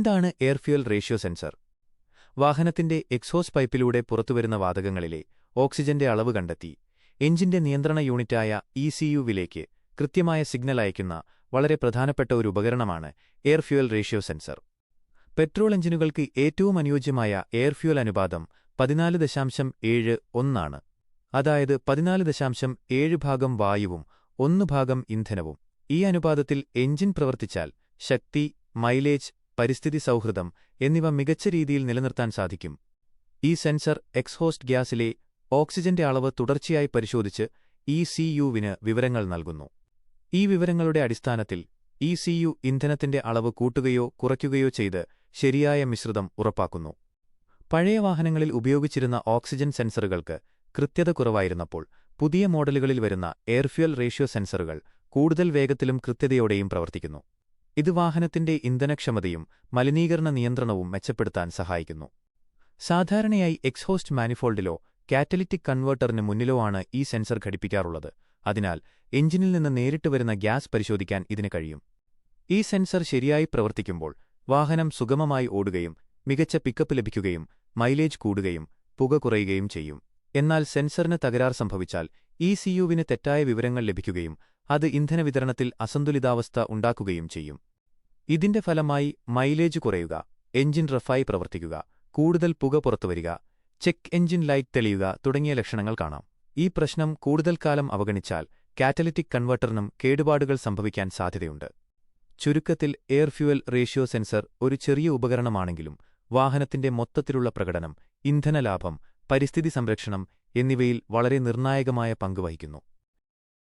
എന്താണ് air fuel ratio sensor? വാഹനത്തിന്റെ exhaust പൈപ്പിലൂടെ പുറത്തുവരുന്ന വാതകങ്ങളിലെ ഓക്സിജന്റെ അളവ് കണ്ടെത്തി എഞ്ചിന്റെ നിയന്ത്രണ യൂണിറ്റായ ECUവിലേക്ക് കൃത്യമായ സിഗ്നൽ അയക്കുന്ന വളരെ പ്രധാനപ്പെട്ട ഒരു ഉപകരണമാണ് air fuel ratio sensor. Petrol എഞ്ചിനുകൾക്ക് ഏറ്റവും അനുയോജ്യമായ എയർ ഫ്യൂൽ അനുപാതം 14.71 ആണ്. അതായത് 14.7 ഭാഗം വായുവും 1 ഭാഗം ഇന്ധനവും. ഈ അനുപാതത്തിൽ എഞ്ചിൻ പ്രവർത്തിച്ചാൽ ശക്തി, മൈലേജ്, പരിസ്ഥിതി സൗഹൃദം എന്നിവ മികച്ച രീതിയിൽ നിലനിർത്താൻ സാധിക്കും. ഈ സെൻസർ എക്സ്ഹോസ്റ്റ് ഗ്യാസിലെ ഓക്സിജന്റെ അളവ് തുടർച്ചയായി പരിശോധിച്ച് ECUവിന് വിവരങ്ങൾ നൽകുന്നു. ഈ വിവരങ്ങളുടെ അടിസ്ഥാനത്തിൽ ECU ഇന്ധനത്തിന്റെ അളവ് കൂട്ടുകയോ കുറയ്ക്കുകയോ ചെയ്ത് ശരിയായ മിശ്രിതം ഉറപ്പാക്കുന്നു. പഴയ വാഹനങ്ങളിൽ ഉപയോഗിച്ചിരുന്ന ഓക്സിജൻ സെൻസറുകൾക്ക് കൃത്യത കുറവായിരുന്നപ്പോൾ പുതിയ മോഡലുകളിൽ വരുന്ന എയർ ഫ്യൂൽ റേഷ്യോ സെൻസറുകൾ കൂടുതൽ വേഗത്തിലും കൃത്യതയോടെയും പ്രവർത്തിക്കുന്നു. ഇത് വാഹനത്തിന്റെ ഇന്ധനക്ഷമതയും മലിനീകരണ നിയന്ത്രണവും മെച്ചപ്പെടുത്താൻ സഹായിക്കുന്നു. സാധാരണയായി എക്സ്ഹോസ്റ്റ് മാനിഫോൾഡിലോ കാറ്റലിറ്റിക് കൺവേർട്ടറിന് മുന്നിലോ ആണ് ഈ സെൻസർ ഘടിപ്പിക്കാറുള്ളത്. അതിനാൽ എഞ്ചിനിൽ നിന്ന് നേരിട്ട് വരുന്ന ഗ്യാസ് പരിശോധിക്കാൻ ഇതിന് കഴിയും. ഈ സെൻസർ ശരിയായി പ്രവർത്തിക്കുമ്പോൾ വാഹനം സുഗമമായി ഓടുകയും മികച്ച പിക്കപ്പ് ലഭിക്കുകയും മൈലേജ് കൂടുകയും പുക കുറയുകയും ചെയ്യും. എന്നാൽ സെൻസറിന് തകരാർ സംഭവിച്ചാൽ ECUവിന് തെറ്റായ വിവരങ്ങൾ ലഭിക്കുകയും അത് ഇന്ധന വിതരണത്തിൽ അസന്തുലിതാവസ്ഥ ഉണ്ടാക്കുകയും ചെയ്യും. ഇതിന്റെ ഫലമായി മൈലേജ് കുറയുക, എഞ്ചിൻ റഫായി പ്രവർത്തിക്കുക, കൂടുതൽ പുക പുറത്തുവരിക, ചെക്ക് എഞ്ചിൻ ലൈറ്റ് തെളിയുക തുടങ്ങിയ ലക്ഷണങ്ങൾ കാണാം. ഈ പ്രശ്നം കൂടുതൽ കാലം അവഗണിച്ചാൽ കാറ്റലിറ്റിക് കൺവേർട്ടറിനും കേടുപാടുകൾ സംഭവിക്കാൻ സാധ്യതയുണ്ട്. ചുരുക്കത്തിൽ എയർ ഫ്യൂൽ റേഷ്യോ സെൻസർ ഒരു ചെറിയ ഉപകരണമാണെങ്കിലും വാഹനത്തിന്റെ മൊത്തത്തിലുള്ള പ്രകടനം, ഇന്ധനലാഭം, പരിസ്ഥിതി സംരക്ഷണം എന്നിവയിൽ വളരെ നിർണായകമായ പങ്ക് വഹിക്കുന്നു.